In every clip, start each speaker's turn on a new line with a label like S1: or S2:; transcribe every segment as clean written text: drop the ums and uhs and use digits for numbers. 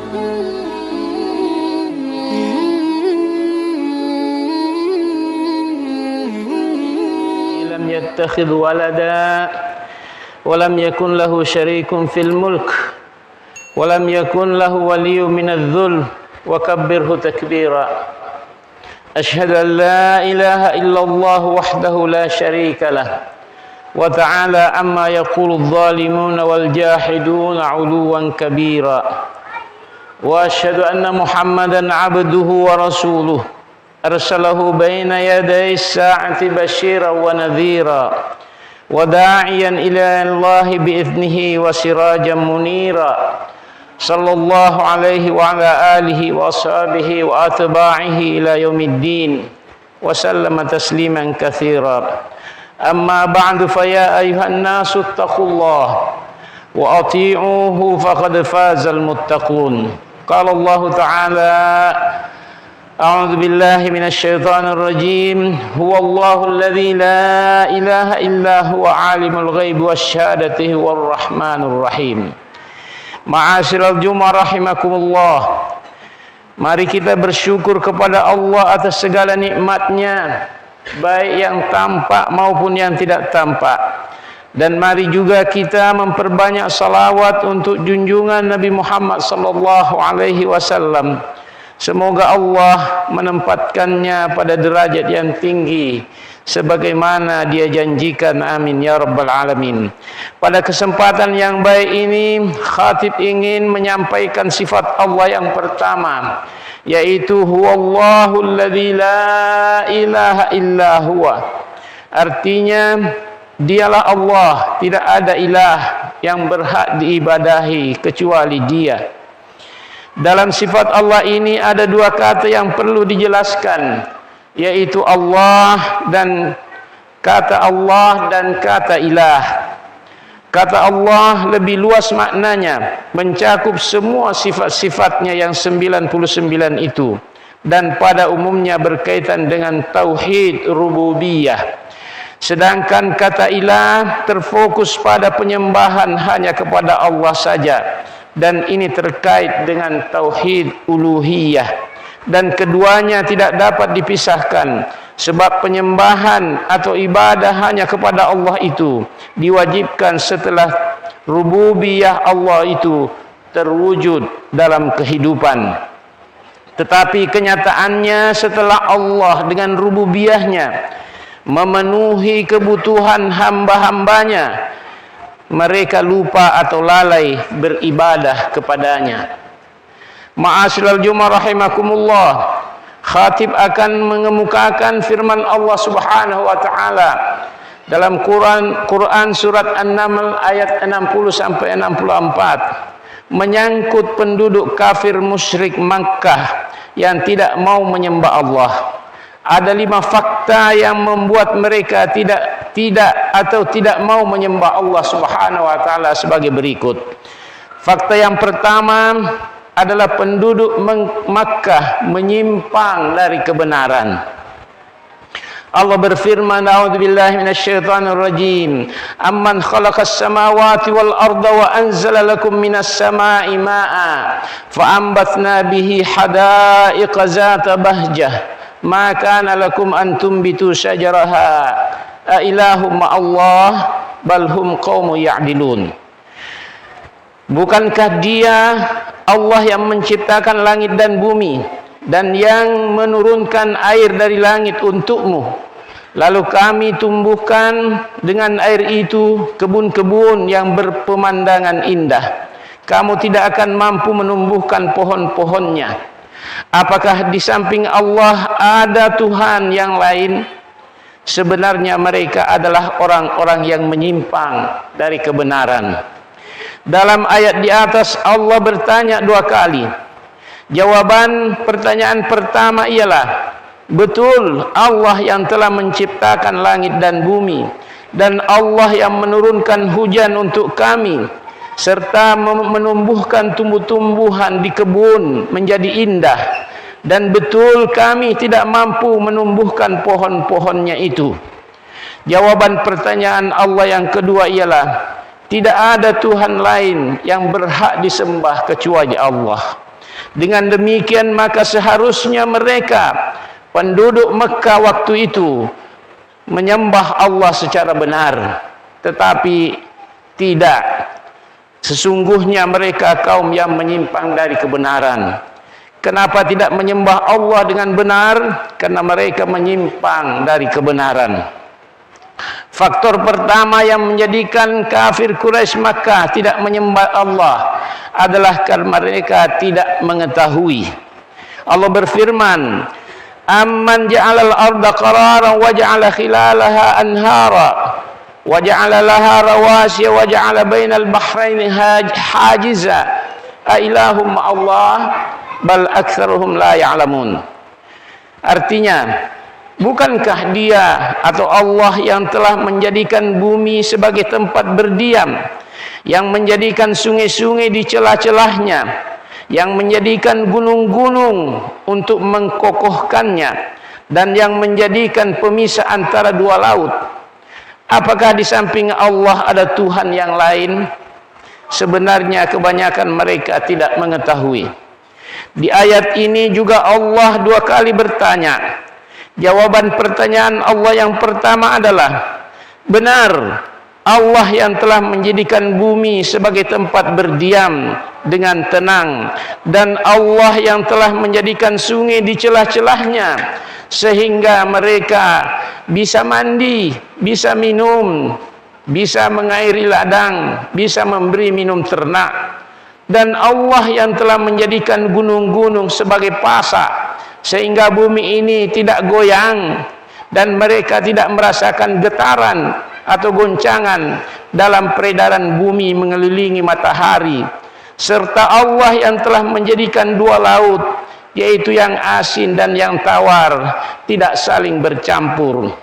S1: لم يتخذ ولدا ولم يكن له شريك في الملك ولم يكن له ولي من الذل وكبره تكبيرا أشهد أن لا إله إلا الله وحده لا شريك له وتعالى عما يقول الظالمون والجاحدون علوا كبيرا وأشهد أن محمدا عبده ورسوله أرسله بين يدي الساعة بشيرا ونذيرا وداعيا إلى الله بإذنه وسراجا منيرا صلى الله عليه وعلى آله وأصحابه وأتباعه إلى يوم الدين وسلم تسليما كثيرا أما بعد فيا أيها الناس اتقوا الله وأطيعوه فقد فاز المتقون قال الله تعالى أعوذ بالله من الشيطان الرجيم هو الله الذي لا إله إلا هو عالم الغيب والشهادة هو الرحمن الرحيم. Ma'asyiral Jumu'ah rahimakumullah. Mari kita bersyukur kepada Allah atas segala nikmatnya, baik yang tampak maupun yang tidak tampak. Dan mari juga kita memperbanyak salawat untuk junjungan Nabi Muhammad sallallahu alaihi wasallam. Semoga Allah menempatkannya pada derajat yang tinggi sebagaimana dia janjikan, amin ya rabbal alamin. Pada kesempatan yang baik ini, khatib ingin menyampaikan sifat Allah yang pertama, yaitu huwallahu alladzi la ilaha illa huwa. Artinya dialah Allah, tidak ada ilah yang berhak diibadahi kecuali Dia. Dalam sifat Allah ini ada dua kata yang perlu dijelaskan, yaitu Allah dan kata ilah. Kata Allah lebih luas maknanya, mencakup semua sifat-sifatnya yang 99 itu, dan pada umumnya berkaitan dengan tauhid rububiyah. Sedangkan kata ilah terfokus pada penyembahan hanya kepada Allah saja, dan ini terkait dengan tauhid uluhiyah, dan keduanya tidak dapat dipisahkan, sebab penyembahan atau ibadah hanya kepada Allah itu diwajibkan setelah rububiyah Allah itu terwujud dalam kehidupan. Tetapi kenyataannya setelah Allah dengan rububiyahnya memenuhi kebutuhan hamba-hambanya, mereka lupa atau lalai beribadah kepadanya. Ma'asyiral Jumu'ah rahimakumullah. Khatib akan mengemukakan firman Allah Subhanahu wa taala dalam Quran surat An-Naml ayat 60 sampai 64 menyangkut penduduk kafir musyrik Makkah yang tidak mau menyembah Allah. Ada 5 fakta yang membuat mereka tidak mau menyembah Allah Subhanahu wa taala sebagai berikut. Fakta yang pertama adalah penduduk Makkah menyimpang dari kebenaran. Allah berfirman, a'udzubillahi minasyaitonir rajim, amman khalaqas samawati wal arda wa anzala lakum minas samai ma'a fa'ambatna bihi hadaiqa zata bahjah ma kana lakum an tumbitu syajaraha a ilahum ma'allah bal hum qaumun ya'dilun. Bukankah Dia Allah yang menciptakan langit dan bumi dan yang menurunkan air dari langit untukmu, lalu kami tumbuhkan dengan air itu kebun-kebun yang berpemandangan indah. Kamu tidak akan mampu menumbuhkan pohon-pohonnya. Apakah di samping Allah ada Tuhan yang lain? Sebenarnya mereka adalah orang-orang yang menyimpang dari kebenaran. Dalam ayat di atas Allah bertanya 2 kali. Jawaban pertanyaan pertama ialah, betul Allah yang telah menciptakan langit dan bumi, dan Allah yang menurunkan hujan untuk kami, serta menumbuhkan tumbuh-tumbuhan di kebun menjadi indah, dan betul kami tidak mampu menumbuhkan pohon-pohonnya itu. Jawaban pertanyaan Allah yang kedua ialah, tidak ada Tuhan lain yang berhak disembah kecuali Allah. Dengan demikian maka seharusnya mereka penduduk Mekah waktu itu menyembah Allah secara benar, tetapi tidak. Sesungguhnya mereka kaum yang menyimpang dari kebenaran. Kenapa tidak menyembah Allah dengan benar? Karena mereka menyimpang dari kebenaran. Faktor pertama yang menjadikan kafir Quraisy Makkah tidak menyembah Allah adalah karena mereka tidak mengetahui. Allah berfirman, "Amman ja'alal arda qararan wa ja'ala khilalaha anhara wa ja'ala laha rawasiya wa ja'ala bainal bahraini hajiza a ilahum Allah bal aktsaruhum la ya'lamun." Artinya, bukankah Dia atau Allah yang telah menjadikan bumi sebagai tempat berdiam, yang menjadikan sungai-sungai di celah-celahnya, yang menjadikan gunung-gunung untuk mengkokohkannya, dan yang menjadikan pemisah antara dua laut? Apakah di samping Allah ada Tuhan yang lain? Sebenarnya kebanyakan mereka tidak mengetahui. Di ayat ini juga Allah dua kali bertanya. Jawaban pertanyaan Allah yang pertama adalah, benar, Allah yang telah menjadikan bumi sebagai tempat berdiam dengan tenang, dan Allah yang telah menjadikan sungai di celah-celahnya sehingga mereka bisa mandi, bisa minum, bisa mengairi ladang, bisa memberi minum ternak. Dan Allah yang telah menjadikan gunung-gunung sebagai pasak sehingga bumi ini tidak goyang dan mereka tidak merasakan getaran atau goncangan dalam peredaran bumi mengelilingi matahari. Serta Allah yang telah menjadikan dua laut, yaitu yang asin dan yang tawar, tidak saling bercampur.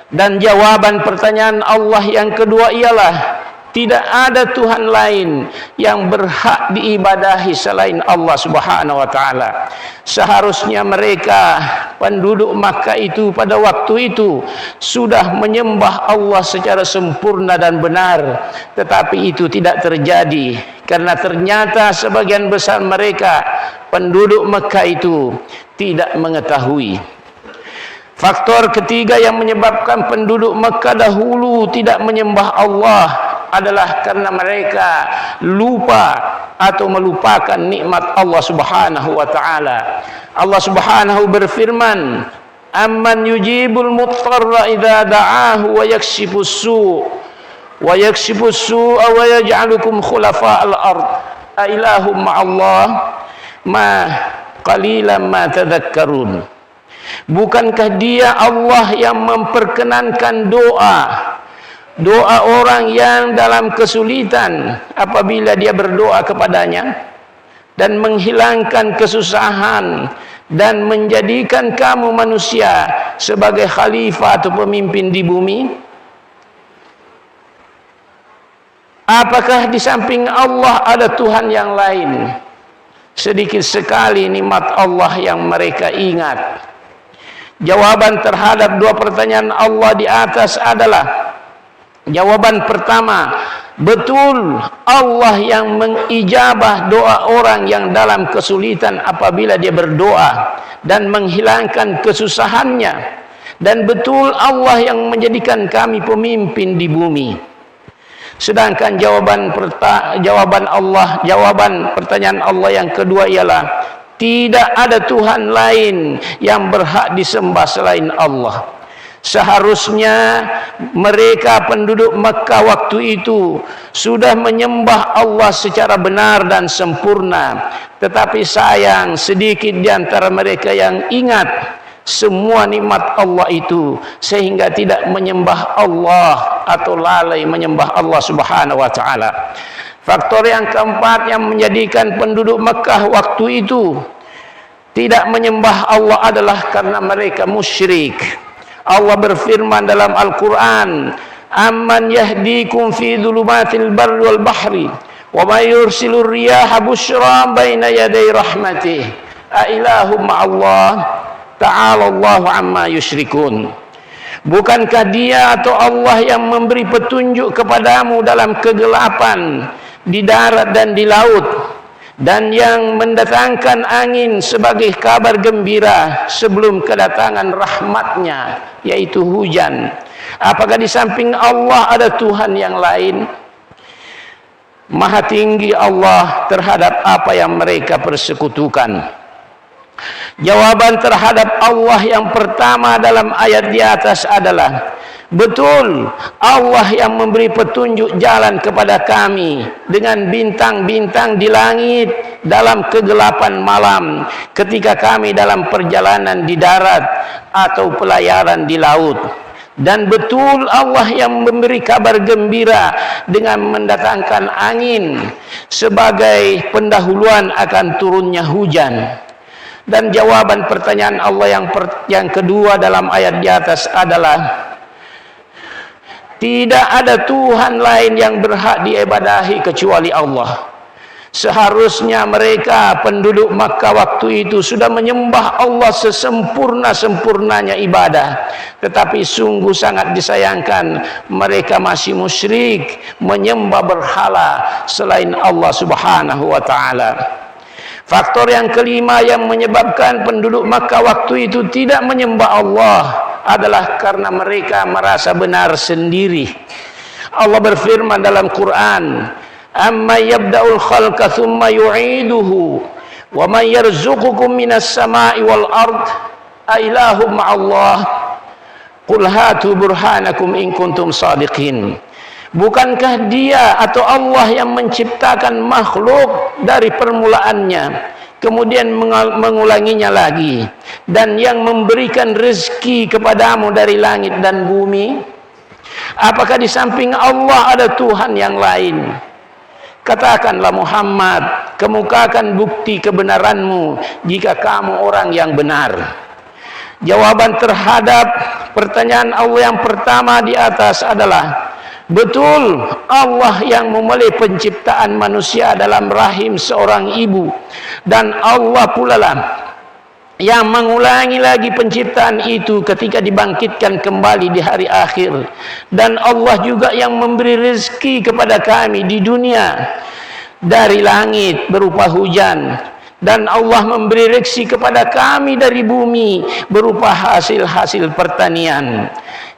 S1: Dan jawaban pertanyaan Allah yang kedua ialah, tidak ada Tuhan lain yang berhak diibadahi selain Allah Subhanahu wa taala. Seharusnya mereka penduduk Makkah itu pada waktu itu sudah menyembah Allah secara sempurna dan benar, tetapi itu tidak terjadi karena ternyata sebagian besar mereka penduduk Makkah itu tidak mengetahui. Faktor ketiga yang menyebabkan penduduk Makkah dahulu tidak menyembah Allah adalah karena mereka lupa atau melupakan nikmat Allah Subhanahu wa taala. Allah Subhanahu berfirman, "Amman yujibul muttarra idza da'ahu wa yakshifus su'a wa yaj'alukum khulafa'al ard a ilahum ma'allah ma qalilan ma tadhakkarun." Bukankah Dia Allah yang memperkenankan doa orang yang dalam kesulitan apabila dia berdoa kepadanya, dan menghilangkan kesusahan dan menjadikan kamu manusia sebagai khalifah atau pemimpin di bumi? Apakah di samping Allah ada Tuhan yang lain? Sedikit sekali nikmat Allah yang mereka ingat. Jawaban terhadap dua pertanyaan Allah di atas adalah, jawaban pertama, betul Allah yang mengijabah doa orang yang dalam kesulitan apabila dia berdoa dan menghilangkan kesusahannya, dan betul Allah yang menjadikan kami pemimpin di bumi. Sedangkan jawaban pertanyaan Allah yang kedua ialah, tidak ada Tuhan lain yang berhak disembah selain Allah. Seharusnya mereka penduduk Mekah waktu itu sudah menyembah Allah secara benar dan sempurna, tetapi sayang sedikit di antara mereka yang ingat semua nikmat Allah itu sehingga tidak menyembah Allah atau lalai menyembah Allah Subhanahu wa taala. Faktor yang keempat yang menjadikan penduduk Mekah waktu itu tidak menyembah Allah adalah karena mereka musyrik. Allah berfirman dalam Al-Quran, "Amman yahdikum fi dhulumatil barri wal bahri wa may yursilur riyaha busyra baina yaday rahmatih a ilahum ma'allah ta'ala Allahu amma yusyrikun." Bukankah Dia atau Allah yang memberi petunjuk kepadamu dalam kegelapan di darat dan di laut, dan yang mendatangkan angin sebagai kabar gembira sebelum kedatangan rahmatnya, yaitu hujan. Apakah di samping Allah ada Tuhan yang lain? Maha tinggi Allah terhadap apa yang mereka persekutukan. Jawaban terhadap Allah yang pertama dalam ayat di atas adalah, betul, Allah yang memberi petunjuk jalan kepada kami dengan bintang-bintang di langit dalam kegelapan malam ketika kami dalam perjalanan di darat atau pelayaran di laut. Dan betul Allah yang memberi kabar gembira dengan mendatangkan angin sebagai pendahuluan akan turunnya hujan. Dan jawaban pertanyaan Allah yang kedua dalam ayat di atas adalah, tidak ada Tuhan lain yang berhak diibadahi kecuali Allah. Seharusnya mereka penduduk Makkah waktu itu sudah menyembah Allah sesempurna-sempurnanya ibadah. Tetapi sungguh sangat disayangkan mereka masih musyrik, menyembah berhala selain Allah Subhanahu wa ta'ala. Faktor yang kelima yang menyebabkan penduduk Makkah waktu itu tidak menyembah Allah adalah karena mereka merasa benar sendiri. Allah berfirman dalam Quran, amma yabda'ul khalqa thumma yu'iduhu wa man yarzuqukum minas sama'i wal ard a ilahum ma'allah qul hatu burhanakum in kuntum sadiqin. Bukankah dia atau Allah yang menciptakan makhluk dari permulaannya kemudian mengulanginya lagi, dan yang memberikan rezeki kepadamu dari langit dan bumi? Apakah di samping Allah ada Tuhan yang lain? Katakanlah Muhammad, kemukakan bukti kebenaranmu jika kamu orang yang benar. Jawaban terhadap pertanyaan Allah yang pertama di atas adalah, betul, Allah yang memulai penciptaan manusia dalam rahim seorang ibu, dan Allah pula lah yang mengulangi lagi penciptaan itu ketika dibangkitkan kembali di hari akhir. Dan Allah juga yang memberi rezeki kepada kami di dunia dari langit berupa hujan, dan Allah memberi rezeki kepada kami dari bumi berupa hasil-hasil pertanian.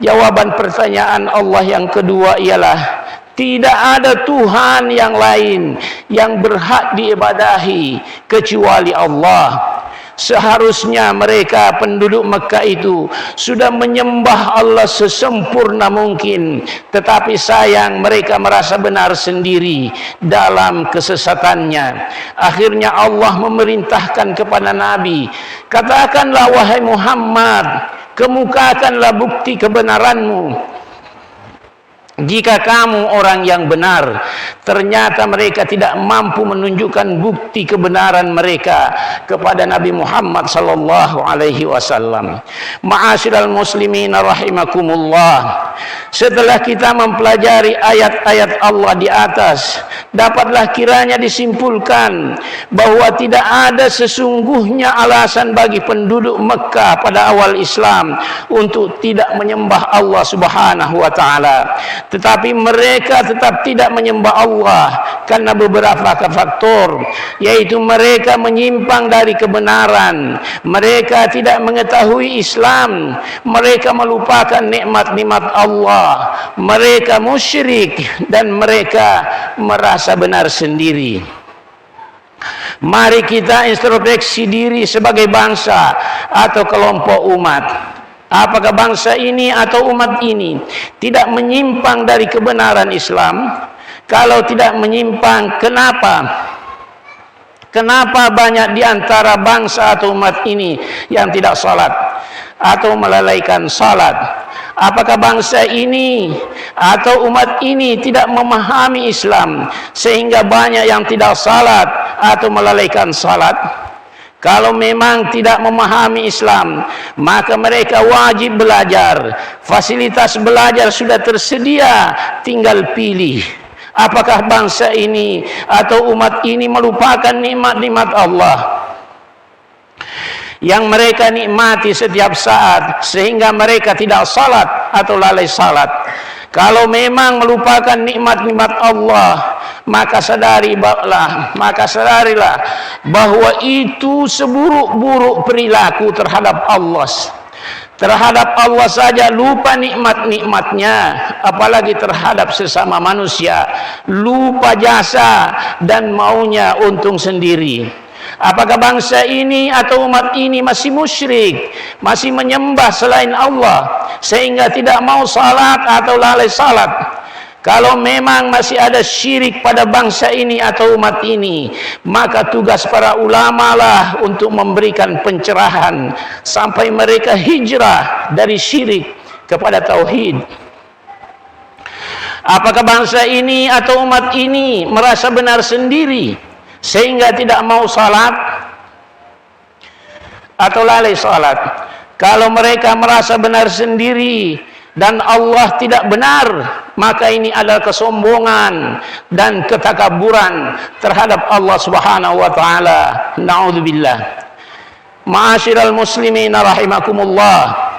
S1: Jawaban pertanyaan Allah yang kedua ialah, tidak ada Tuhan yang lain yang berhak diibadahi kecuali Allah. Seharusnya mereka penduduk Mekah itu sudah menyembah Allah sesempurna mungkin, tetapi sayang mereka merasa benar sendiri dalam kesesatannya. Akhirnya Allah memerintahkan kepada Nabi, katakanlah wahai Muhammad, kemukakanlah bukti kebenaranmu jika kamu orang yang benar. Ternyata mereka tidak mampu menunjukkan bukti kebenaran mereka kepada Nabi Muhammad sallallahu alaihi wasallam. Ma'asyiral muslimin rahimakumullah, setelah kita mempelajari ayat-ayat Allah di atas, dapatlah kiranya disimpulkan bahwa tidak ada sesungguhnya alasan bagi penduduk Mekah pada awal Islam untuk tidak menyembah Allah Subhanahu wa ta'ala. Tetapi mereka tetap tidak menyembah Allah karena beberapa faktor, yaitu mereka menyimpang dari kebenaran, mereka tidak mengetahui Islam, mereka melupakan nikmat-nikmat Allah, mereka musyrik, dan mereka merasa benar sendiri. Mari kita introspeksi diri sebagai bangsa atau kelompok umat. Apakah bangsa ini atau umat ini tidak menyimpang dari kebenaran Islam? Kalau tidak menyimpang, kenapa? Kenapa banyak di antara bangsa atau umat ini yang tidak salat atau melalaikan salat? Apakah bangsa ini atau umat ini tidak memahami Islam sehingga banyak yang tidak salat atau melalaikan salat? Kalau memang tidak memahami Islam, maka mereka wajib belajar. Fasilitas belajar sudah tersedia, tinggal pilih. Apakah bangsa ini atau umat ini melupakan nikmat-nikmat Allah yang mereka nikmati setiap saat sehingga mereka tidak salat atau lalai salat? Kalau memang melupakan nikmat-nikmat Allah, maka sadarilah bahwa itu seburuk-buruk perilaku terhadap Allah. Terhadap Allah saja lupa nikmat-nikmatnya, apalagi terhadap sesama manusia, lupa jasa dan maunya untung sendiri. Apakah bangsa ini atau umat ini masih musyrik, masih menyembah selain Allah sehingga tidak mau salat atau lalai salat? Kalau memang masih ada syirik pada bangsa ini atau umat ini, maka tugas para ulama lah untuk memberikan pencerahan sampai mereka hijrah dari syirik kepada tauhid. Apakah bangsa ini atau umat ini merasa benar sendiri sehingga tidak mau salat atau lalai salat? Kalau mereka merasa benar sendiri dan Allah tidak benar, maka ini adalah kesombongan dan ketakaburan terhadap Allah Subhanahu wa taala. Na'udzubillah. Ma'asyiral muslimin rahimakumullah.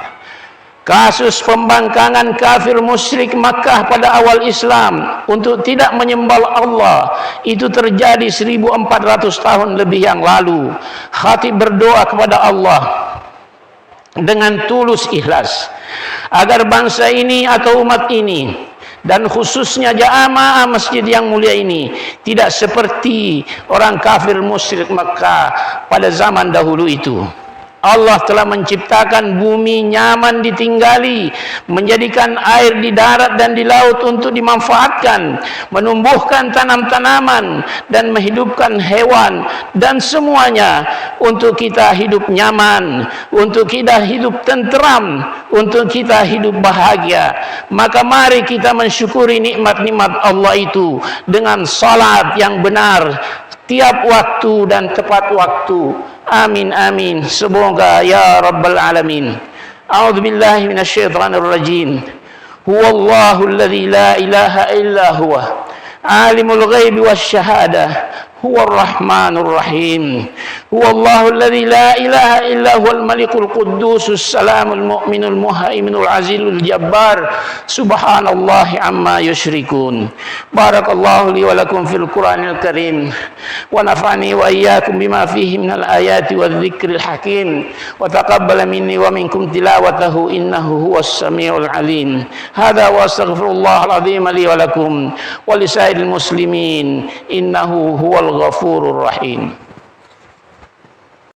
S1: Kasus pembangkangan kafir musyrik Makkah pada awal Islam untuk tidak menyembah Allah itu terjadi 1400 tahun lebih yang lalu. Khatib berdoa kepada Allah dengan tulus ikhlas agar bangsa ini atau umat ini dan khususnya jamaah masjid yang mulia ini tidak seperti orang kafir musyrik Makkah pada zaman dahulu itu. Allah telah menciptakan bumi nyaman ditinggali, menjadikan air di darat dan di laut untuk dimanfaatkan, menumbuhkan tanam-tanaman dan menghidupkan hewan, dan semuanya untuk kita hidup nyaman, untuk kita hidup tentram, untuk kita hidup bahagia. Maka mari kita mensyukuri nikmat-nikmat Allah itu dengan salat yang benar tiap waktu dan tepat waktu. Amin amin. Semoga ya rabbal alamin. A'udzu billahi minasyaitonir rajim. Huwallahu alladzi la ilaha illa huwa alimul ghaibi wasyahadah huwar rahmanur rahim. Huwallahu alladzi la ilaha illa huwal malikul quddusus salamul mu'minul muhaiminul azizul jabbar. Subhanallahi amma yusyrikun. Barakallahu li wa lakum fil Qur'anil Karim wa nafa'ani wa iyyakum bima fihi minal ayati wadh-dhikril hakim wa taqabbala minni wa minkum tilawatahu innahu huwas samiul alim. Hadza wa astaghfirullahal azim li wa lakum wa lisairil muslimin innahu huwal ghafurur rahim.